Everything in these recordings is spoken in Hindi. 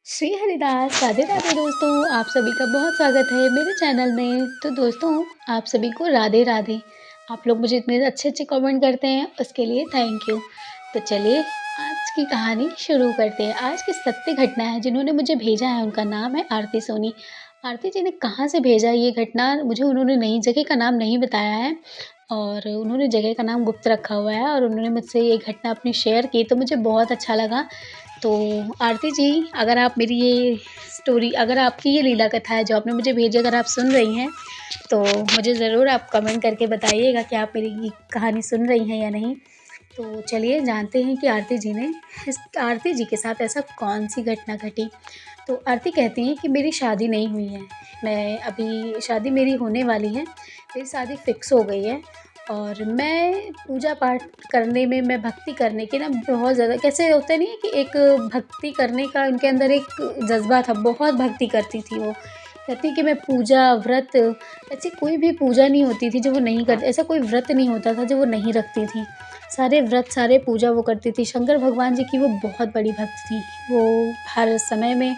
श्री हरिदास राधे राधे दोस्तों, आप सभी का बहुत स्वागत है मेरे चैनल में। तो दोस्तों, आप सभी को राधे राधे। आप लोग मुझे इतने अच्छे कमेंट करते हैं, उसके लिए थैंक यू। तो चलिए आज की कहानी शुरू करते हैं। आज की सत्य घटना है, जिन्होंने मुझे भेजा है उनका नाम है आरती सोनी। आरती जी ने कहाँ से भेजा है ये घटना, मुझे उन्होंने नई जगह का नाम नहीं बताया है और उन्होंने जगह का नाम गुप्त रखा हुआ है और उन्होंने मुझसे ये घटना अपनी शेयर की, तो मुझे बहुत अच्छा लगा। तो आरती जी, अगर आप मेरी ये स्टोरी, अगर आपकी ये लीला कथा है जो आपने मुझे भेजी, अगर आप सुन रही हैं, तो मुझे ज़रूर आप कमेंट करके बताइएगा कि आप मेरी ये कहानी सुन रही हैं या नहीं। तो चलिए जानते हैं कि आरती जी के साथ ऐसा कौन-सी घटना घटी। तो आरती कहती हैं कि मेरी शादी नहीं हुई है। मैं अभी शादी मेरी होने वाली है, मेरी शादी फ़िक्स हो गई है और मैं पूजा पाठ करने में, मैं भक्ति करने की ना बहुत ज़्यादा, कैसे होता नहीं है कि एक भक्ति करने का उनके अंदर एक जज़्बा था, बहुत भक्ति करती थी वो। कहती कि मैं पूजा, व्रत, ऐसी कोई भी पूजा नहीं होती थी जो वो नहीं करती, ऐसा कोई व्रत नहीं होता था जो वो नहीं रखती थी। सारे व्रत, सारे पूजा वो करती थी। शंकर भगवान जी की वो बहुत बड़ी भक्त थी। वो हर समय में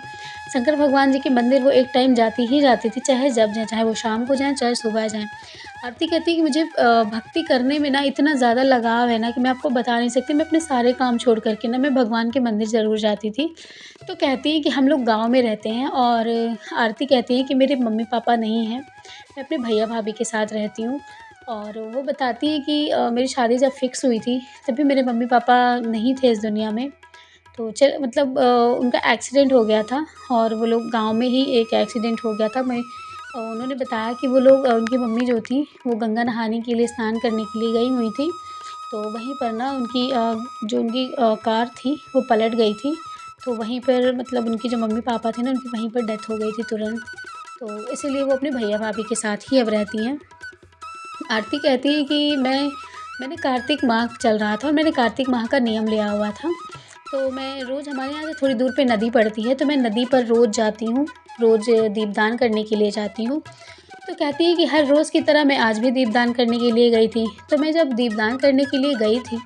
शंकर भगवान जी के मंदिर वो एक टाइम जाती ही जाती थी, चाहे जब जाएँ, चाहे वो शाम को जाएँ, चाहे सुबह जाएँ। आरती कहती है कि मुझे भक्ति करने में ना इतना ज़्यादा लगाव है ना कि मैं आपको बता नहीं सकती। मैं अपने सारे काम छोड़ कर के ना मैं भगवान के मंदिर ज़रूर जाती थी। तो कहती है कि हम लोग गाँव में रहते हैं और आरती कहती है कि मेरे मम्मी-पापा नहीं हैं। मैं अपने भैया-भाभी के साथ रहती हूँ और वो बताती हैं कि मेरी शादी जब फ़िक्स हुई थी, तभी मेरे मम्मी-पापा नहीं थे इस दुनिया में। तो मतलब उनका एक्सीडेंट हो गया था और वो लोग गाँव में ही, एक एक्सीडेंट हो गया था। उन्होंने बताया कि वो लोग, उनकी मम्मी जो थी, वो गंगा नहाने के लिए, स्नान करने के लिए गई हुई थी। तो वहीं पर ना उनकी जो उनकी कार थी वो पलट गई थी। तो वहीं पर मतलब उनके जो मम्मी-पापा थे ना, उनकी वहीं पर डेथ हो गई थी तुरंत। तो इसीलिए वो अपने भैया-भाभी के साथ ही अब रहती हैं। आरती कहती है कि मैंने कार्तिक माह चल रहा था और मैंने कार्तिक माह का नियम लिया हुआ था। तो मैं रोज़, हमारे यहाँ से थोड़ी दूर पे नदी पड़ती है, तो मैं नदी पर रोज़ जाती हूँ, रोज़ दीपदान करने के लिए जाती हूँ। तो कहती है कि हर रोज़ की तरह मैं आज भी दीपदान करने के लिए गई थी। तो मैं जब दीपदान करने के लिए गई थी,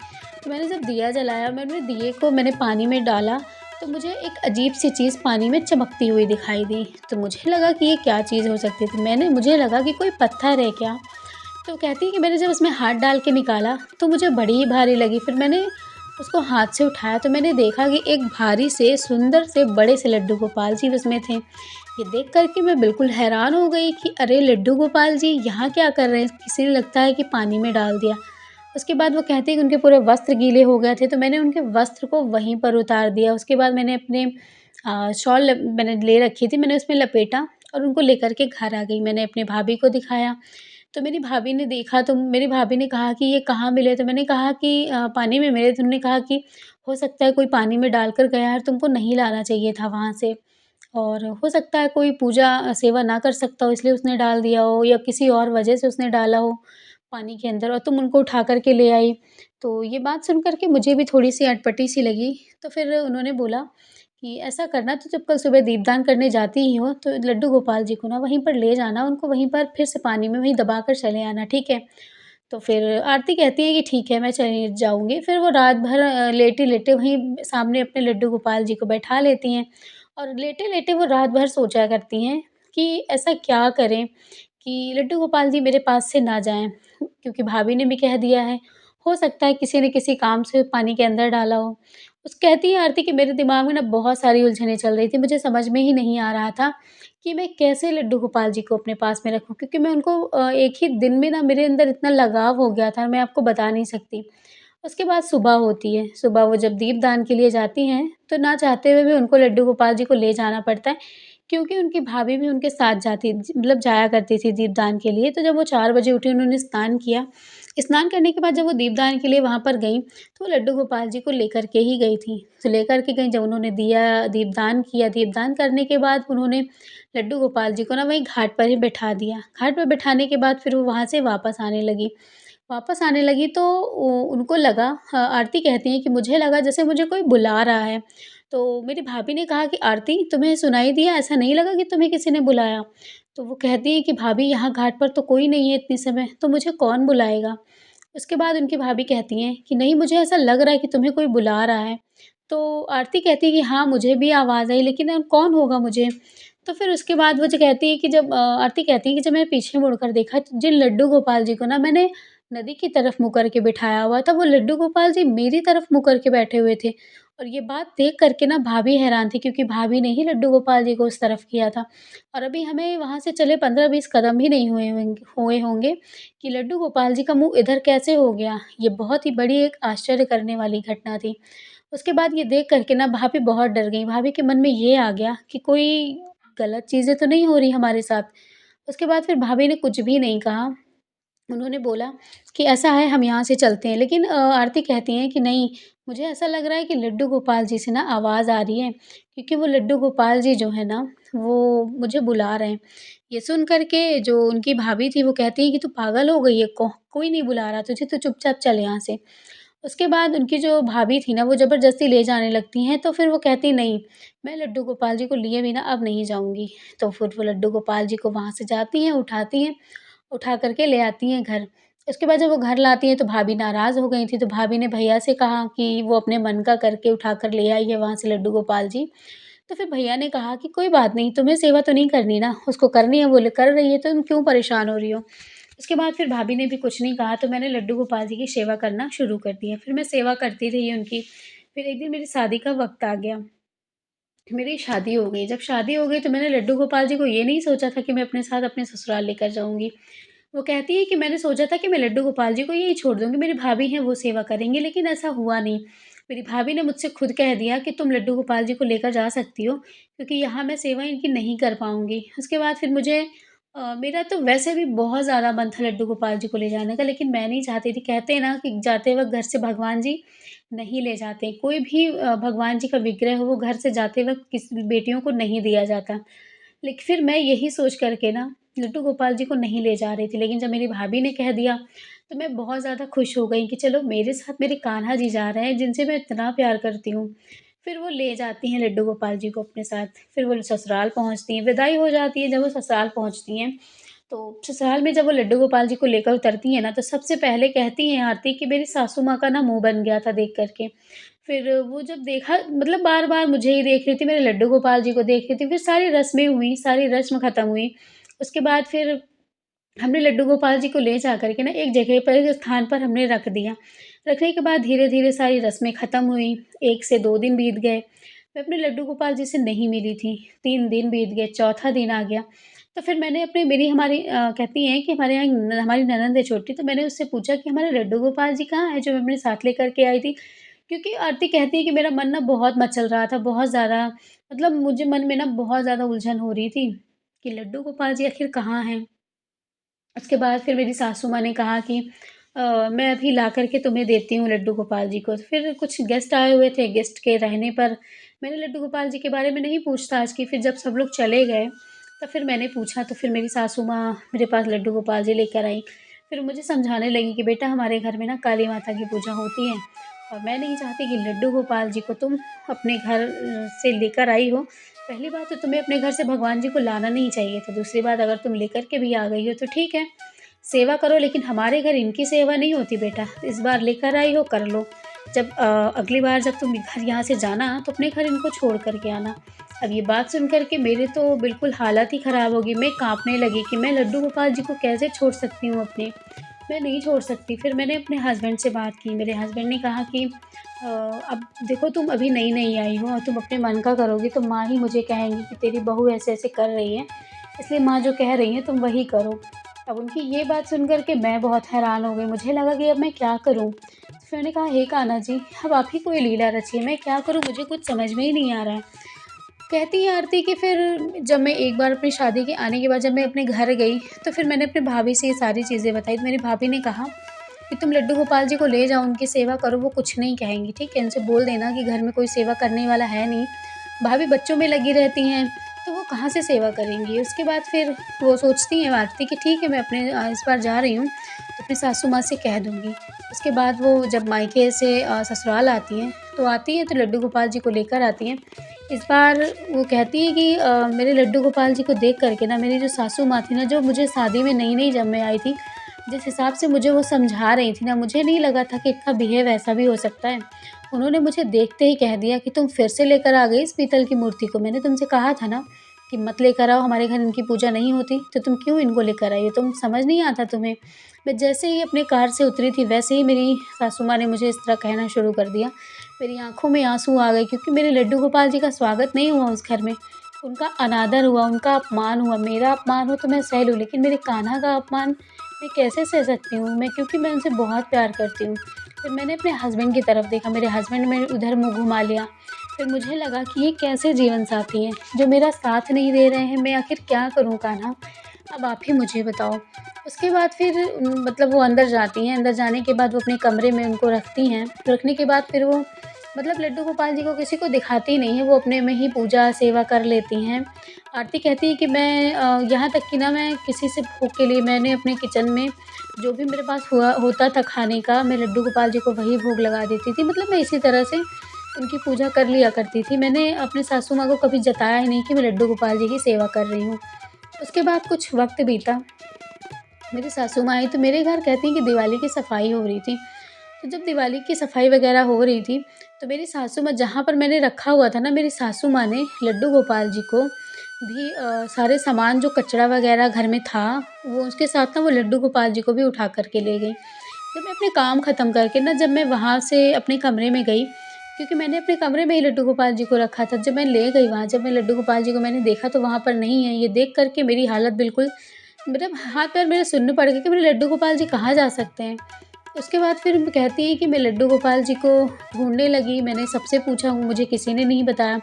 तो मैंने जब दिया जलाया, मैंने दिए को मैंने पानी में डाला, तो मुझे एक अजीब-सी चीज़ पानी में चमकती हुई दिखाई दी। तो मुझे लगा कि ये क्या चीज़ हो सकती थी? मुझे लगा कि कोई पत्थर है क्या? तो कहती है कि मैंने जब उसमें हाथ डाल के निकाला, तो मुझे बड़ी ही भारी लगी। फिर मैंने उसको हाथ से उठाया, तो मैंने देखा कि एक भारी से, सुंदर से, बड़े से लड्डू गोपाल जी उसमें थे। ये देख कर के मैं बिल्कुल हैरान हो गई कि अरे! लड्डू गोपाल जी यहाँ क्या कर रहे हैं? किसी ने लगता है कि पानी में डाल दिया। उसके बाद वो कहती है कि उनके पूरे वस्त्र गीले हो गए थे, तो मैंने उनके वस्त्र को वहीं पर उतार दिया। उसके बाद मैंने अपने शॉल मैंने ले रखी थी, मैंने उसमें लपेटा और उनको लेकर के घर आ गई। मैंने अपनी भाभी को दिखाया, तो मेरी भाभी ने देखा, तो मेरी भाभी ने कहा कि ये कहाँ मिले? तो मैंने कहा कि पानी में मिले। तो उन्होंने कहा कि हो सकता है कोई पानी में डाल कर गया है और तुमको नहीं लाना चाहिए था वहाँ से, और हो सकता है कोई पूजा सेवा ना कर सकता हो, इसलिए उसने डाल दिया हो, या किसी और वजह से उसने डाला हो पानी के अंदर और तुम उनको उठा कर के ले आई। तो ये बात सुन कर के मुझे भी थोड़ी-सी अटपटी-सी लगी। तो फिर उन्होंने बोला कि ऐसा करना, तो जब कल सुबह दीपदान करने जाती ही हो, तो लड्डू गोपाल जी को ना वहीं पर ले जाना, उनको वहीं पर फिर से पानी में वहीं दबा कर चले आना, ठीक है? तो फिर आरती कहती है कि ठीक है, मैं चली जाऊँगी। फिर वो रात भर लेटे-लेटे वहीं सामने अपने लड्डू गोपाल जी को बैठा लेती हैं और लेटे-लेटे वो रात भर सोचा करती हैं कि ऐसा क्या करें कि लड्डू गोपाल जी मेरे पास से ना जाएँ, क्योंकि भाभी ने भी कह दिया है, हो सकता है किसी न किसी काम से पानी के अंदर डाला हो। उस कहती है आरती कि मेरे दिमाग में ना बहुत सारी उलझनें चल रही थी, मुझे समझ में ही नहीं आ रहा था कि मैं कैसे लड्डू गोपाल जी को अपने पास में रखूँ, क्योंकि मैं उनको एक ही दिन में ना मेरे अंदर इतना लगाव हो गया था, मैं आपको बता नहीं सकती। उसके बाद सुबह होती है, सुबह वो जब दीपदान के लिए जाती हैं, तो ना चाहते हुए भी उनको लड्डू गोपाल जी को ले जाना पड़ता है, क्योंकि उनकी भाभी भी उनके साथ मतलब जाया करती थी दीपदान के लिए। तो जब वो 4 बजे उठी, उन्होंने स्नान किया। स्नान करने के बाद जब वो दीपदान के लिए वहाँ पर गईं, तो वो लड्डू गोपाल जी को लेकर के ही गई थी। तो लेकर के गईं, जब उन्होंने दीपदान किया, दीपदान करने के बाद उन्होंने लड्डू गोपाल जी को ना वहीं घाट पर ही बैठा दिया। घाट पर बैठाने के बाद फिर वो वहाँ से वापस आने लगी, तो उनको लगा, आरती कहती हैं कि मुझे लगा जैसे मुझे कोई बुला रहा है। तो मेरी भाभी ने कहा कि आरती, तुम्हें सुनाई दिया? ऐसा नहीं लगा कि तुम्हें किसी ने बुलाया? तो वो कहती है कि भाभी, यहाँ घाट पर तो कोई नहीं है इतने समय, तो मुझे कौन बुलाएगा? उसके बाद उनकी भाभी कहती हैं कि नहीं, मुझे ऐसा लग रहा है कि तुम्हें कोई बुला रहा है। तो आरती कहती है कि हाँ, मुझे भी आवाज़ आई लेकिन कौन होगा मुझे? तो फिर उसके बाद वो जो कहती है कि जब आरती कहती है कि जब मैंने पीछे मुड़कर देखा तो जिन लड्डू गोपाल जी को ना मैंने नदी की तरफ मुँह करके बिठाया हुआ था, वो लड्डू गोपाल जी मेरी तरफ मुँह करके बैठे हुए थे। और ये बात देख कर के ना भाभी हैरान थी क्योंकि भाभी ने ही लड्डू गोपाल जी को उस तरफ किया था। और अभी हमें वहाँ से चले 15-20 कदम भी नहीं हुए होंगे कि लड्डू गोपाल जी का मुँह इधर कैसे हो गया? ये बहुत ही बड़ी एक आश्चर्य करने वाली घटना थी। उसके बाद ये देख कर के ना भाभी बहुत डर गईं। भाभी के मन में ये आ गया कि कोई गलत चीज़ें तो नहीं हो रही हमारे साथ। उसके बाद फिर भाभी ने कुछ भी नहीं कहा। उन्होंने बोला कि ऐसा है हम यहाँ से चलते हैं। लेकिन आरती कहती हैं कि नहीं, मुझे ऐसा लग रहा है कि लड्डू गोपाल जी से ना आवाज़ आ रही है क्योंकि वो लड्डू गोपाल जी जो है ना वो मुझे बुला रहे हैं। ये सुन कर के जो उनकी भाभी थी वो कहती है कि तू पागल हो गई है? कोई नहीं बुला रहा तुझे, तू चुपचाप चल यहाँ से। उसके बाद उनकी जो भाभी थी ना वो ज़बरदस्ती ले जाने लगती हैं, तो फिर वो कहती नहीं, मैं लड्डू गोपाल जी को लिए बिना अब नहीं जाऊँगी। तो फिर वो लड्डू गोपाल जी को वहाँ से जाती हैं, उठाती हैं, उठा कर के ले आती हैं घर। उसके बाद जब वो घर लाती हैं तो भाभी नाराज़ हो गई थी, तो भाभी ने भैया से कहा कि वो अपने मन का करके उठा कर ले आई है वहाँ से लड्डू गोपाल जी। तो फिर भैया ने कहा कि कोई बात नहीं, तुम्हें सेवा तो नहीं करनी ना, उसको करनी है वो कर रही है, तो तुम क्यों परेशान हो रही हो? उसके बाद फिर भाभी ने भी कुछ नहीं कहा, तो मैंने लड्डू गोपाल जी की सेवा करना शुरू कर दिया। फिर मैं सेवा करती रही उनकी। फिर एक दिन मेरी शादी का वक़्त आ गया। मेरी शादी हो गई। जब शादी हो गई तो मैंने लड्डू गोपाल जी को ये नहीं सोचा था कि मैं अपने साथ अपने ससुराल लेकर जाऊँगी। वो कहती है कि मैंने सोचा था कि मैं लड्डू गोपाल जी को यहीं छोड़ दूँगी, मेरी भाभी हैं वो सेवा करेंगी, लेकिन ऐसा हुआ नहीं। मेरी भाभी ने मुझसे खुद कह दिया कि तुम लड्डू गोपाल जी को लेकर जा सकती हो, क्योंकि यहाँ मैं सेवा इनकी नहीं कर पाऊँगी। उसके बाद फिर मुझे मेरा तो वैसे भी बहुत ज़्यादा मन था लड्डू गोपाल जी को ले जाने का, लेकिन मैं नहीं चाहती थी। कहते हैं ना कि जाते वक़्त घर से भगवान जी नहीं ले जाते। कोई भी भगवान जी का विग्रह हो वो घर से जाते वक़्त किसी बेटियों को नहीं दिया जाता। लेकिन फिर मैं यही सोच कर के ना लड्डू गोपाल जी को नहीं ले जा रही थी। लेकिन जब मेरी भाभी ने कह दिया तो मैं बहुत ज़्यादा खुश हो गई कि चलो मेरे साथ मेरे कान्हा जी जा रहे हैं जिनसे मैं इतना प्यार करती हूँ। फिर वो ले जाती हैं लड्डू गोपाल जी को अपने साथ। फिर वो ससुराल पहुँचती हैं, विदाई हो जाती है जब वो ससुराल पहुँचती हैं। तो ससुराल में जब वो लड्डू गोपाल जी को लेकर उतरती हैं ना, तो सबसे पहले कहती हैं आरती कि मेरी सासू माँ का ना मुँह बन गया था देख कर के। फिर वो जब देखा मतलब बार-बार मुझे ही देख रही थी, मेरे लड्डू गोपाल जी को देख रही थी, फिर सारी रस्में हुई, सारी रस्म ख़त्म हुई। उसके बाद फिर हमने लड्डू गोपाल जी को ले जा कर के ना एक जगह पर, एक स्थान पर हमने रख दिया। रखने के बाद धीरे-धीरे सारी रस्में ख़त्म हुई, 1 से 2 दिन बीत गए। मैं अपने लड्डू गोपाल जी से नहीं मिली थी, 3 दिन बीत गए, चौथा दिन आ गया। तो फिर मैंने अपने मेरी हमारी कहती हैं कि हमारे यहाँ हमारी ननंद है छोटी, तो मैंने उससे पूछा कि हमारे लड्डू गोपाल जी कहाँ हैं, जो मैं अपने साथ लेकर के आई थी? क्योंकि आरती कहती है कि मेरा मन ना बहुत मचल रहा था, बहुत ज़्यादा मतलब मुझे मन में ना बहुत ज़्यादा उलझन हो रही थी कि लड्डू गोपाल जी आखिर कहाँ हैं? उसके बाद फिर मेरी सासू माँ ने कहा कि मैं अभी ला कर के तुम्हें देती हूँ लड्डू गोपाल जी को। तो फिर कुछ गेस्ट आए हुए थे, गेस्ट के रहने पर मैंने लड्डू गोपाल जी के बारे में नहीं पूछताछ की। फिर जब सब लोग चले गए, तो फिर मैंने पूछा तो फिर मेरी सासू माँ मेरे पास लड्डू गोपाल जी लेकर आईं। फिर मुझे समझाने लगी कि बेटा हमारे घर में ना काली माता की पूजा होती है और मैं नहीं चाहती कि लड्डू गोपाल जी को तुम अपने घर से लेकर आई हो। पहली बात तो तुम्हें अपने घर से भगवान जी को लाना नहीं चाहिए था, दूसरी बात अगर तुम लेकर के भी आ गई हो तो ठीक है, सेवा करो लेकिन हमारे घर इनकी सेवा नहीं होती बेटा, इस बार लेकर आई हो कर लो। जब अगली बार जब तुम घर यहाँ से जाना तो अपने घर इनको छोड़ कर के आना। अब ये बात सुन कर के मेरे तो बिल्कुल हालत ही ख़राब हो गई, मैं काँपने लगी कि मैं लड्डू गोपाल जी को कैसे छोड़ सकती हूँ अपने, मैं नहीं छोड़ सकती। फिर मैंने अपने हस्बैंड से बात की, मेरे हस्बैंड ने कहा कि अब देखो तुम अभी नई-नई आई हो और तुम अपने मन का करोगी तो माँ ही मुझे कहेंगी कि तेरी बहू ऐसे-ऐसे कर रही है, इसलिए माँ जो कह रही हैं तुम वही करो। अब उनकी ये बात सुन कर के मैं बहुत हैरान हो गई, मुझे लगा कि अब मैं क्या करूँ? तो फिर मैंने कहा हे कान्हा जी, अब आप ही कोई लीला रचिए, मैं क्या करूँ मुझे कुछ समझ में ही नहीं आ रहा है। कहती है आरती कि फिर जब मैं एक बार अपनी शादी के आने के बाद जब मैं अपने घर गई, तो फिर मैंने अपनी भाभी से ये सारी चीज़ें बताई। तो मेरी भाभी ने कहा कि तुम लड्डू गोपाल जी को ले जाओ, उनकी सेवा करो, वो कुछ नहीं कहेंगी, ठीक है? उनसे बोल देना कि घर में कोई सेवा करने वाला है नहीं, भाभी बच्चों में लगी रहती हैं, तो वो कहाँ से सेवा करेंगी? उसके बाद फिर वो सोचती हैं आरती कि ठीक है मैं अपने इस बार जा रही हूँ, तो अपनी सासू माँ से कह दूँगी। उसके बाद वो जब मायके से ससुराल आती हैं, तो आती हैं तो लड्डू गोपाल जी को लेकर आती हैं। इस बार वो कहती हैं कि मेरे लड्डू गोपाल जी को देख कर के ना मेरी जो सासू माँ थी ना, जो मुझे शादी में नई-नई जब मैं आई थी, जिस हिसाब से मुझे वो समझा रही थी ना, मुझे नहीं लगा था कि इनका बिहेव ऐसा भी हो सकता है। उन्होंने मुझे देखते ही कह दिया कि तुम फिर से लेकर आ गई इस पीतल की मूर्ति को, मैंने तुमसे कहा था ना कि मत लेकर आओ, हमारे घर इनकी पूजा नहीं होती, तो तुम क्यों इनको लेकर आई हो? तुम समझ नहीं आता तुम्हें? मैं जैसे ही अपने कार से उतरी थी, वैसे ही मेरी सासू माँ ने मुझे इस तरह कहना शुरू कर दिया। मेरी आँखों में आँसू आ गए, क्योंकि मेरे लड्डू गोपाल जी का स्वागत नहीं हुआ उस घर में। उनका अनादर हुआ, उनका अपमान हुआ। मेरा अपमान हो तो मैं सह लूँ, लेकिन मेरे कान्हा का अपमान मैं कैसे सह सकती हूँ? क्योंकि मैं उनसे बहुत प्यार करती हूँ। फिर मैंने अपने हस्बैंड की तरफ देखा, मेरे हस्बैंड ने उधर मुँह घुमा लिया। फिर मुझे लगा कि ये कैसे जीवन साथी हैं, जो मेरा साथ नहीं दे रहे हैं। मैं आखिर क्या करूँ कान्हा? अब आप ही मुझे बताओ। उसके बाद फिर मतलब वो अंदर जाती हैं, अंदर जाने के बाद वो अपने कमरे में उनको रखती हैं। रखने के बाद फिर वो मतलब लड्डू गोपाल जी को किसी को दिखाती ही नहीं है, वो अपने में ही पूजा सेवा कर लेती हैं। आरती कहती है कि मैं यहाँ तक कि ना मैं किसी से भोग के लिए मैंने अपने किचन में जो भी मेरे पास हुआ होता था खाने का, मैं लड्डू गोपाल जी को वही भोग लगा देती थी। मतलब मैं इसी तरह से उनकी पूजा कर लिया करती थी। मैंने अपने सासू माँ को कभी जताया ही नहीं कि मैं लड्डू गोपाल जी की सेवा कर रही हूँ। उसके बाद कुछ वक़्त बीता, मेरी सासू माँ आई तो मेरे घर कहती हैं कि दिवाली की सफाई हो रही थी। तो जब दिवाली की सफाई वगैरह हो रही थी, तो मेरी सासू माँ जहाँ पर मैंने रखा हुआ था ना, मेरी सासू माँ ने लड्डू गोपाल जी को भी सारे सामान जो कचरा वगैरह घर में था, वो उसके साथ ना वो लड्डू गोपाल जी को भी उठा कर के ले गई। जब मैं अपने काम ख़त्म करके ना जब मैं वहाँ से अपने कमरे में गई, क्योंकि मैंने अपने कमरे में ही लड्डू गोपाल जी को रखा था। जब मैं ले गई वहाँ, जब मैं लड्डू गोपाल जी को मैंने देखा तो वहाँ पर नहीं है। ये देख कर के मेरी हालत बिल्कुल मतलब हाथ-पैर मेरे सुन्न पड़ गए कि मेरे लड्डू गोपाल जी कहाँ जा सकते हैं। उसके बाद फिर कहती है कि मैं लड्डू गोपाल जी को ढूँढने लगी, मैंने सबसे पूछा, मुझे किसी ने नहीं बताया।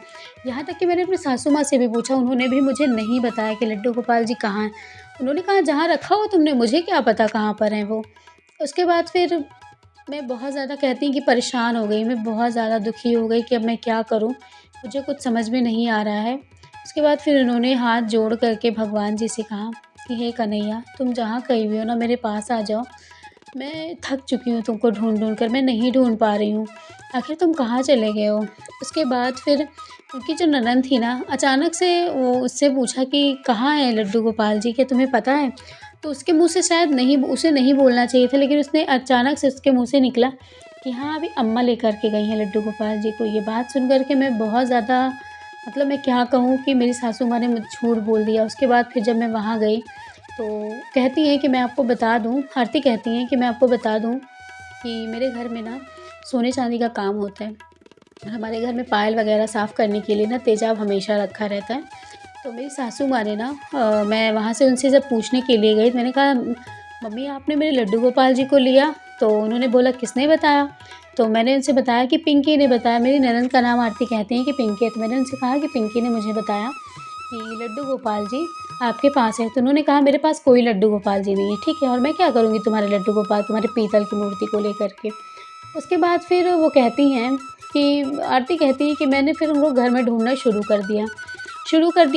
यहाँ तक कि मैंने अपनी सासू माँ से भी पूछा, उन्होंने भी मुझे नहीं बताया कि लड्डू गोपाल जी कहाँ हैं। उन्होंने कहा जहाँ रखा हो तुमने, मुझे क्या पता कहाँ पर हैं वो। उसके बाद फिर मैं बहुत ज़्यादा कहती हैं कि परेशान हो गई, मैं बहुत ज़्यादा दुखी हो गई कि अब मैं क्या करूँ? मुझे कुछ समझ में नहीं आ रहा है। उसके बाद फिर उन्होंने हाथ जोड़ कर के भगवान जी से कहा कि हे कन्हैया, तुम जहाँ कहीं भी हो ना, मेरे पास आ जाओ। मैं थक चुकी हूँ तुमको ढूँढ-ढूँढ कर, मैं नहीं ढूँढ पा रही हूँ। आखिर तुम कहाँ चले गए हो? उसके बाद फिर उनकी जो ननंद थी ना, अचानक से वो उससे पूछा कि कहाँ है लड्डू गोपाल जी, क्या तुम्हें पता है? तो उसके मुँह से शायद नहीं उसे नहीं बोलना चाहिए था, लेकिन उसने अचानक से उसके मुँह से निकला कि हाँ, अभी अम्मा लेकर के गई हैं लड्डू गोपाल जी को। ये बात सुन कर के मैं बहुत ज़्यादा मतलब मैं क्या कहूँ कि मेरी सासू माँ ने मुझे झूठ बोल दिया। उसके बाद फिर जब मैं वहाँ गई, तो कहती हैं कि मैं आपको बता दूँ, आरती कहती हैं कि मैं आपको बता दूँ कि मेरे घर में ना सोने-चांदी का काम होता है। और हमारे घर में पायल वगैरह साफ़ करने के लिए ना तेज़ाब हमेशा रखा रहता है। तो मेरी सासू माँ ने ना मैं वहाँ से उनसे जब पूछने के लिए गई, मैंने कहा मम्मी आपने मेरे लड्डू गोपाल जी को लिया? तो उन्होंने बोला किसने बताया? तो मैंने उनसे बताया कि पिंकी ने बताया। मेरी ननंद का नाम आरती कहती हैं कि पिंकी है। तो मैंने उनसे कहा कि पिंकी ने मुझे बताया कि लड्डू गोपाल जी आपके पास है। तो उन्होंने कहा मेरे पास कोई लड्डू गोपाल जी नहीं है। ठीक है, और मैं क्या करूँगी तुम्हारे लड्डू गोपाल, तुम्हारे पीतल की मूर्ति को लेकर के। उसके बाद फिर वो कहती हैं कि आरती कहती है कि मैंने फिर उनको घर में ढूँढना शुरू कर दिया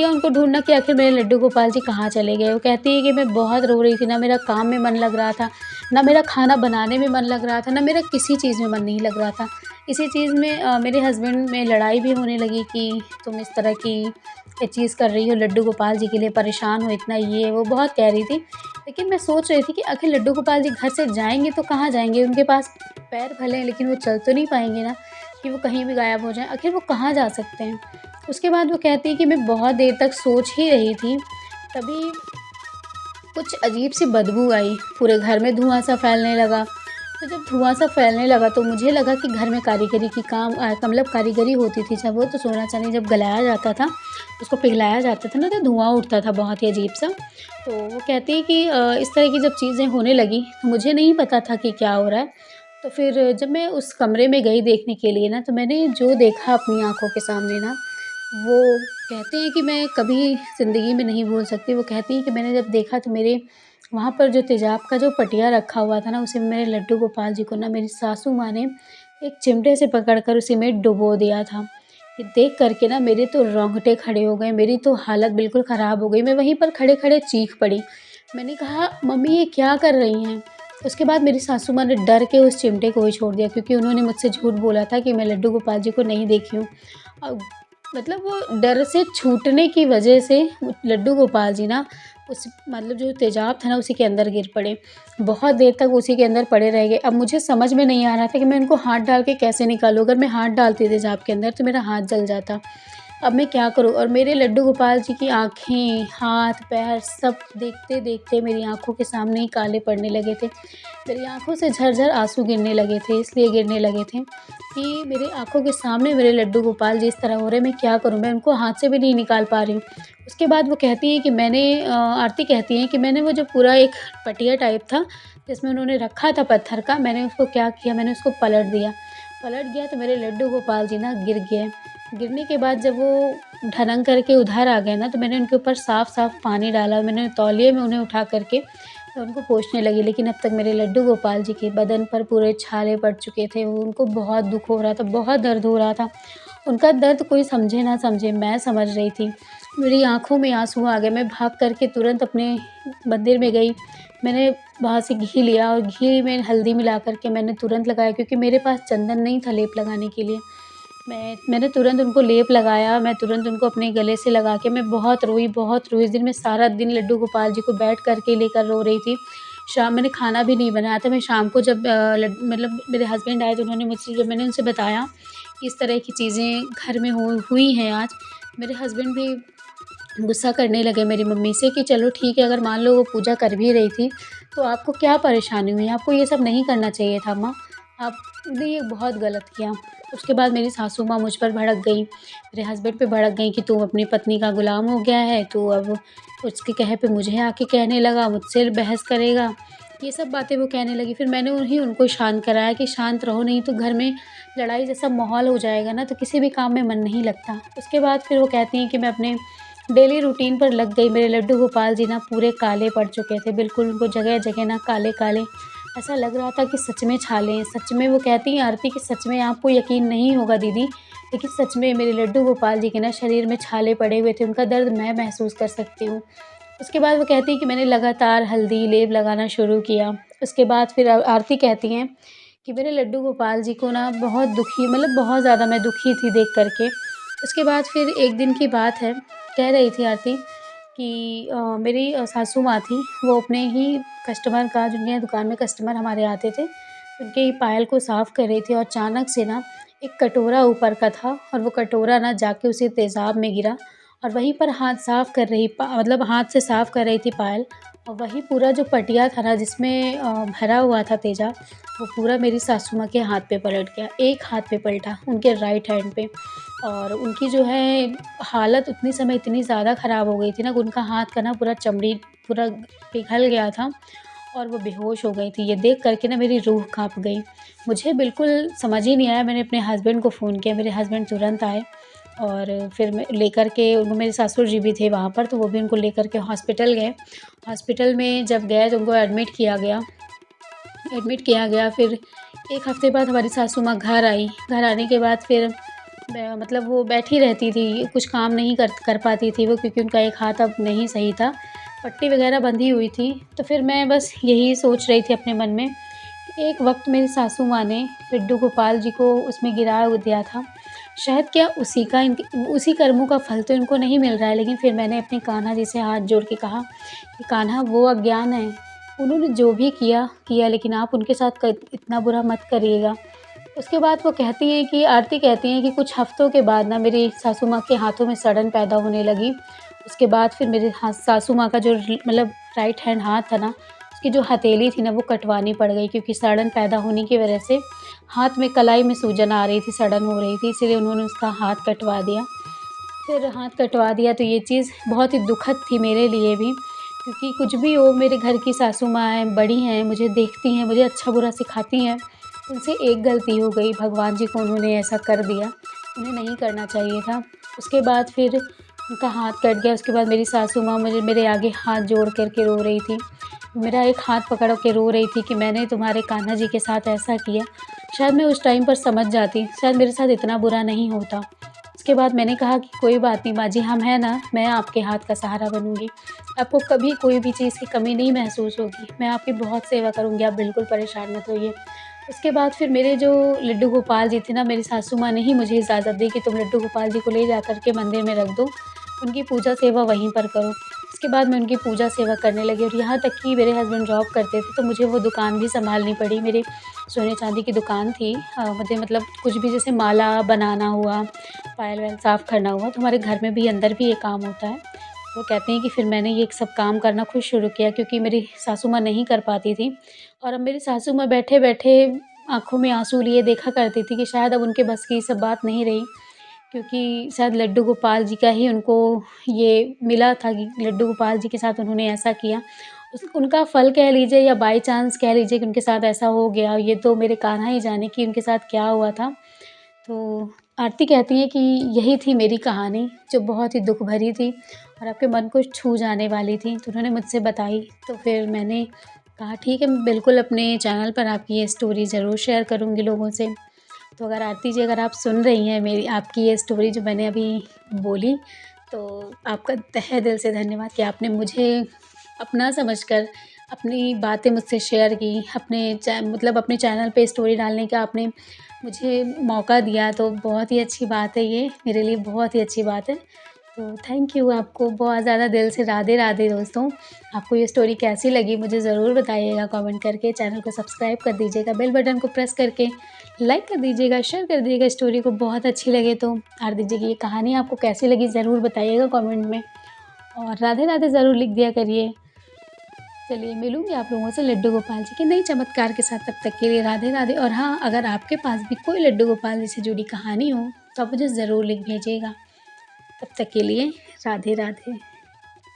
उनको ढूँढना कि आखिर मेरे लड्डू गोपाल जी कहाँ चले गए। वो कहती है कि मैं बहुत रो रही थी, ना मेरा काम में मन लग रहा था, ना मेरा खाना बनाने में मन लग रहा था, ना मेरा किसी चीज़ में मन नहीं लग रहा था। इसी चीज़ में मेरे हस्बैंड में लड़ाई भी होने लगी कि तुम इस तरह की ये चीज़ कर रही हो, लड्डू गोपाल जी के लिए परेशान हो इतना, ये वो बहुत कह रही थी। लेकिन मैं सोच रही थी कि आखिर लड्डू गोपाल जी घर से जाएँगे तो कहाँ जाएँगे? उनके पास पैर भले हैं, लेकिन वो चल तो नहीं पाएँगे ना, कि वो कहीं भी गायब हो जाएँ। आखिर वो कहाँ जा सकते हैं? उसके बाद वो कहती है कि मैं बहुत देर तक सोच ही रही थी, तभी कुछ अजीब-सी बदबू आई, पूरे घर में धुआँ-सा फैलने लगा। तो जब धुआँ-सा फैलने लगा तो मुझे लगा कि घर में कारीगरी की मतलब कारीगरी होती थी जब वो, तो सोना-चांदी जब गलाया जाता था, उसको पिघलाया जाता था ना, तो धुआँ उठता था बहुत ही अजीब-सा। तो वो कहती है कि इस तरह की जब चीज़ें होने लगी, तो मुझे नहीं पता था कि क्या हो रहा है। तो फिर जब मैं उस कमरे में गई देखने के लिए ना, तो मैंने जो देखा अपनी आँखों के सामने ना, वो कहते हैं कि मैं कभी ज़िंदगी में नहीं भूल सकती। वो कहती हैं कि मैंने जब देखा तो मेरे वहाँ पर जो तेजाब का जो पटिया रखा हुआ था ना, उसी में मेरे लड्डू गोपाल जी को ना मेरी सासू माँ ने एक चिमटे से पकड़ कर उसी में डुबो दिया था। ये देख कर के ना मेरे तो रोंगटे खड़े हो गए, मेरी तो हालत बिल्कुल ख़राब हो गई। मैं वहीं पर खड़े-खड़े चीख पड़ी। मैंने कहा मम्मी ये क्या कर रही हैं? उसके बाद मेरी सासू माँ ने डर के उस चिमटे को ही छोड़ दिया, क्योंकि उन्होंने मुझसे झूठ बोला था कि मैं लड्डू गोपाल जी को नहीं देखी हूँ। मतलब वो डर से छूटने की वजह से वो लड्डू गोपाल जी ना उस मतलब जो तेज़ाब था ना उसी के अंदर गिर पड़े। बहुत देर तक उसी के अंदर पड़े रह गए। अब मुझे समझ में नहीं आ रहा था कि मैं इनको हाथ डाल के कैसे निकालूँ? अगर मैं हाथ डालती तेज़ाब के अंदर तो मेरा हाथ जल जाता। अब मैं क्या करूँ? और मेरे लड्डू गोपाल जी की आँखें, हाथ, पैर सब देखते-देखते मेरी आँखों के सामने ही काले पड़ने लगे थे। मेरी आँखों से झरझर आँसू गिरने लगे थे, इसलिए गिरने लगे थे कि मेरी आँखों के सामने मेरे लड्डू गोपाल जी इस तरह हो रहे हैं, मैं क्या करूँ? मैं उनको हाथ से भी नहीं निकाल पा रही हूँ। उसके बाद वो कहती हैं कि आरती कहती हैं कि मैंने वो जो पूरा एक पटिया टाइप था, जिसमें उन्होंने रखा था पत्थर का, मैंने उसको क्या किया, मैंने उसको पलट दिया। पलट गया तो मेरे लड्डू गोपाल जी ना गिर गए। गिरने के बाद जब वो ढनंग करके उधर आ गए ना, तो मैंने उनके ऊपर साफ-साफ पानी डाला। मैंने तौलिए में उन्हें उठा कर के मैं उनको पोंछने लगी, लेकिन अब तक मेरे लड्डू गोपाल जी के बदन पर पूरे छाले पड़ चुके थे। वो उनको बहुत दुःख हो रहा था, बहुत दर्द हो रहा था। उनका दर्द कोई समझे ना समझे, मैं समझ रही थी। मेरी आँखों में आँसू आ गए। मैं भाग कर के तुरंत अपने मंदिर में गई। मैंने वहाँ से घी लिया और घी में हल्दी मिला कर के मैंने तुरंत लगाया, क्योंकि मेरे पास चंदन नहीं था लेप लगाने के लिए। मैंने तुरंत उनको लेप लगाया, मैं तुरंत उनको अपने गले से लगा के मैं बहुत रोई, बहुत रोई। इस दिन मैं सारा दिन लड्डू गोपाल जी को बैठ कर के लेकर रो रही थी। शाम मैंने खाना भी नहीं बनाया था। मैं शाम को जब मतलब मेरे हस्बैंड आए तो उन्होंने मुझसे, जब मैंने उनसे बताया कि इस तरह की चीज़ें घर में हुई हैं आज, मेरे हस्बैंड भी गुस्सा करने लगे मेरी मम्मी से कि चलो ठीक है, अगर मान लो वो पूजा कर भी रही थी, तो आपको क्या परेशानी हुई? आपको ये सब नहीं करना चाहिए था माँ, आपने ये बहुत गलत किया। उसके बाद मेरी सासू माँ मुझ पर भड़क गई, मेरे हस्बैंड पे भड़क गईं कि तू अपनी पत्नी का गुलाम हो गया है, तू अब उसके कहे पे मुझे आके कहने लगा, मुझसे बहस करेगा। ये सब बातें वो कहने लगी। फिर मैंने उनको शांत कराया कि शांत रहो, नहीं तो घर में लड़ाई जैसा माहौल हो जाएगा ना, तो किसी भी काम में मन नहीं लगता। उसके बाद फिर वो कहती हैं कि मैं अपने डेली रूटीन पर लग गई। मेरे लड्डू गोपाल जी ना पूरे काले पड़ चुके थे, बिल्कुल उनको जगह-जगह ना काले-काले, ऐसा लग रहा था कि सच में छाले हैं। सच में वो कहती हैं आरती कि सच में आपको यकीन नहीं होगा दीदी, लेकिन सच में मेरे लड्डू गोपाल जी के ना शरीर में छाले पड़े हुए थे, उनका दर्द मैं महसूस कर सकती हूँ। उसके बाद वो कहती हैं कि मैंने लगातार हल्दी लेप लगाना शुरू किया। उसके बाद फिर आरती कहती हैं कि मेरे लड्डू गोपाल जी को ना बहुत दुखी, मतलब बहुत ज़्यादा मैं दुखी थी देख कर के। उसके बाद फिर एक दिन की बात है, कह रही थी आरती कि मेरी सासू माँ थी, वो अपने ही कस्टमर का, जिनके दुकान में कस्टमर हमारे आते थे, उनके ही पायल को साफ़ कर रही थी और अचानक से ना एक कटोरा ऊपर का था और वो कटोरा ना जाके उसी तेज़ाब में गिरा और वहीं पर हाथ साफ़ कर रही मतलब हाथ से साफ़ कर रही थी पायल, और वही पूरा जो पटिया था ना जिसमें भरा हुआ था तेज़ाब, वो पूरा मेरी सासू माँ के हाथ पे पलट गया। एक हाथ पे पलटा, उनके राइट हैंड पे। और उनकी जो है हालत उतनी समय इतनी ज़्यादा ख़राब हो गई थी ना कि उनका हाथ का ना पूरा चमड़ी पूरा पिघल गया था और वो बेहोश हो गई थी। ये देख कर के ना मेरी रूह काँप गई। मुझे बिल्कुल समझ ही नहीं आया। मैंने अपने हस्बैंड को फ़ोन किया, मेरे हस्बैंड तुरंत आए और फिर मैं लेकर के उनको, मेरे ससुर जी भी थे वहाँ पर, तो वो भी उनको लेकर के हॉस्पिटल गए। हॉस्पिटल में जब गए तो उनको एडमिट किया गया। फिर 1 हफ़्ते बाद हमारी सासू माँ घर आई। घर आने के बाद फिर मतलब वो बैठी रहती थी, कुछ काम नहीं कर पाती थी वो, क्योंकि उनका एक हाथ अब नहीं सही था, पट्टी वग़ैरह बंधी हुई थी। तो फिर मैं बस यही सोच रही थी अपने मन में, एक वक़्त मेरी सासू माँ ने लड्डू गोपाल जी को उसमें गिरा दिया था। शायद क्या उसी कर्मों का फल तो इनको नहीं मिल रहा है, लेकिन फिर मैंने अपने कान्हा जी से हाथ जोड़ के कहा कि कान्हा, वो अज्ञान है, उन्होंने जो भी किया, लेकिन आप उनके साथ इतना बुरा मत करिएगा। उसके बाद वो कहती हैं कि आरती कहती हैं कि कुछ हफ़्तों के बाद ना मेरी सासू माँ के हाथों में सड़न पैदा होने लगी। उसके बाद फिर मेरे सासू माँ का जो मतलब राइट हैंड हाथ था ना, उसकी जो हथेली थी ना वो कटवानी पड़ गई, क्योंकि सड़न पैदा होने की वजह से हाथ में कलाई में सूजन आ रही थी, सड़न हो रही थी, इसीलिए उन्होंने उसका हाथ कटवा दिया। फिर हाथ कटवा दिया तो ये चीज़ बहुत ही दुखद थी मेरे लिए भी, क्योंकि कुछ भी हो, मेरे घर की सासू माँ हैं, बड़ी हैं, मुझे देखती हैं, मुझे अच्छा-बुरा सिखाती हैं। उनसे एक गलती हो गई, भगवान जी को उन्होंने ऐसा कर दिया, उन्हें नहीं करना चाहिए था। उसके बाद फिर उनका हाथ कट गया। उसके बाद मेरी सासू माँ मेरे आगे हाथ जोड़ कर के रो रही थी। मेरा एक हाथ पकड़ के रो रही थी कि मैंने तुम्हारे कान्हा जी के साथ ऐसा किया। शायद मैं उस टाइम पर समझ जाती, शायद मेरे साथ इतना बुरा नहीं होता। उसके बाद मैंने कहा कि कोई बात नहीं माँ जी, हम हैं ना, मैं आपके हाथ का सहारा बनूँगी। आपको कभी कोई भी चीज़ की कमी नहीं महसूस होगी। मैं आपकी बहुत सेवा करूँगी, आप बिल्कुल परेशान मत होइए। उसके बाद फिर मेरे जो लड्डू गोपाल जी थे ना, मेरी सासू माँ ने ही मुझे इजाज़त दी कि तुम लड्डू गोपाल जी को ले जा कर के मंदिर में रख दो, उनकी पूजा सेवा वहीं पर करो। उसके बाद मैं उनकी पूजा सेवा करने लगी और यहाँ तक कि मेरे हस्बैंड जॉब करते थे तो मुझे वो दुकान भी सँभालनी पड़ी। मेरी सोने चाँदी की दुकान थी। मुझे मतलब कुछ भी जैसे माला बनाना हुआ, पायल-वायल साफ़ करना हुआ तो हमारे घर में भी अंदर भी ये काम होता है। वो कहते हैं कि फिर मैंने ये सब काम करना खुद शुरू किया क्योंकि मेरी सासू माँ नहीं कर पाती थी और अब मेरी सासू माँ बैठे-बैठे आँखों में आँसू लिए देखा करती थी कि शायद अब उनके बस की ये सब बात नहीं रही। क्योंकि शायद लड्डू गोपाल जी का ही उनको ये मिला था कि लड्डू गोपाल जी के साथ उन्होंने ऐसा किया। उस उनका फल कह लीजिए या बाय चांस कह लीजिए कि उनके साथ ऐसा हो गया, ये तो मेरे कान्हा ही जाने कि उनके साथ क्या हुआ था। तो आरती कहती हैं कि यही थी मेरी कहानी जो बहुत ही दुःख भरी थी और आपके मन को छू जाने वाली थी। तो उन्होंने मुझसे बताई तो फिर मैंने कहा ठीक है, मैं बिल्कुल अपने चैनल पर आपकी ये स्टोरी ज़रूर शेयर करूँगी लोगों से। तो अगर आरती जी अगर आप सुन रही हैं मेरी आपकी ये स्टोरी जो मैंने अभी बोली, तो आपका तहे दिल से धन्यवाद कि आपने मुझे अपना समझकर अपनी बातें मुझसे शेयर की, मतलब अपने चैनल पे स्टोरी डालने का आपने मुझे मौका दिया, तो बहुत ही अच्छी बात है ये, मेरे लिए बहुत ही अच्छी बात है। तो थैंक यू आपको बहुत ज़्यादा दिल से राधे-राधे दोस्तों। आपको ये स्टोरी कैसी लगी मुझे ज़रूर बताइएगा कमेंट करके, चैनल को सब्सक्राइब कर दीजिएगा, बेल बटन को प्रेस करके लाइक कर दीजिएगा, शेयर कर दीजिएगा स्टोरी को बहुत अच्छी लगे तो। आरती जी की ये कहानी आपको कैसी लगी ज़रूर बताइएगा कमेंट में और राधे-राधे ज़रूर लिख दिया करिए। चलिए मिलूँगी आप लोगों से लड्डू गोपाल जी के नए चमत्कार के साथ, तब तक के लिए राधे-राधे। और हाँ, अगर आपके पास भी कोई लड्डू गोपाल जी से जुड़ी कहानी हो तो आप मुझे ज़रूर लिख भेजिएगा। तब तक के लिए राधे-राधे।